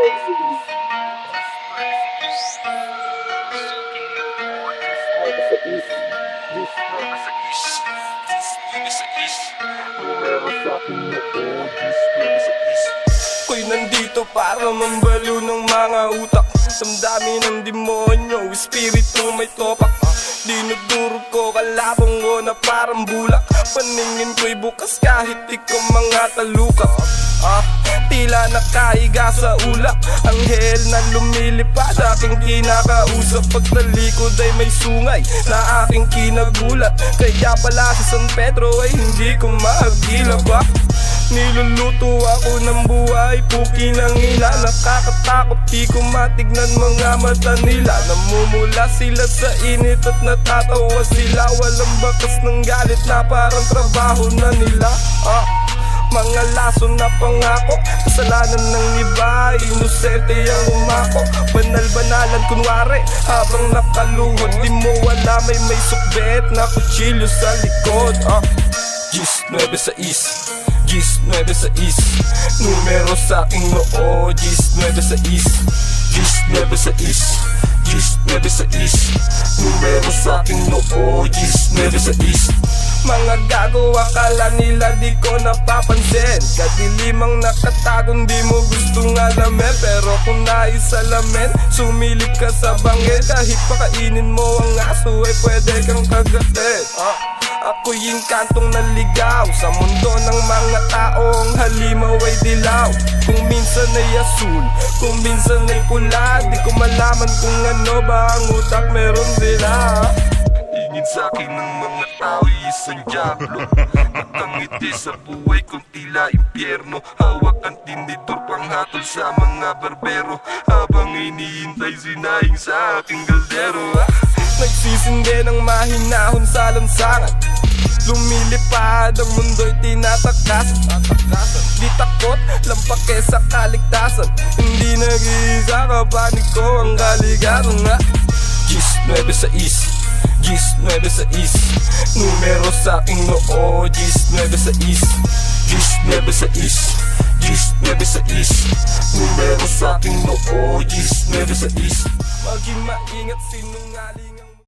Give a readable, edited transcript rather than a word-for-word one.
Ako'y nandito para mambaliw ng mga utak. Damdamin ng demonyo, espiritu may topak. Dinudurog ko kalabong ko na parang bulak. Paningin ko'y bukas kahit ikaw mga talukak. Tila nakahiga sa ulap. Anghel na lumilipad, aking kinakausap. Pagtalikod ay may sungay na aking kinagulat. Kaya pala sa San Pedro ay hindi ko mahagilap. Niluluto ako ng buhay, puki ng ila. Nakakatakot, di ko matignan mga mata nila. Namumula sila sa init at natatawa sila. Walang bakas ng galit na parang trabaho na nila. Mga laso na pangako, kasalanan ng iba, inosente ang umako. Banal-banalan kunwari, habang nakaluhod. Di mo wala may sukbet na kutsilyo sa likod. Gis 9-6, Gis 9-6, numero sa aking noo. Gis 9-6, Gis 9-6, Gis 9-6, numero sa aking noo. Gis 9-6. Mga gago, akala nila di ko napapansin. Kadilimang nakatagong di mo gustong alamin. Pero kung nais alamin, sumilip ka sa bangin. Kahit pakainin mo ang aso ay pwede kang kagatin. Ako'y yung kantong naligaw sa mundo ng mga taong halimaw ay dilaw. Kung minsan ay asul, kung minsan ay pula. Di ko malaman kung ano ba ang utak meron sila. Tingin sa'kin ng mga tao'y isang diablo. Nakangiti sa buhay kung tila impyerno. Hawak ang tinidor panghatol sa mga barbero. Habang iniintay sinahing sa aking galdero. Nagsisindi ng mahinahon sa lansangan. Lumilipad ang mundo'y tinatakasan. Di takot, lampake sa kaligtasan. Hindi nag-iisa kapanig ko ang kaligaran. Gis 9-6, Gis 9-6, numero sa aking noo. Gis 9-6, Gis 9-6, Gis 9-6, numero sa aking noo. Gis 9-6. Maging maingat sinungaling.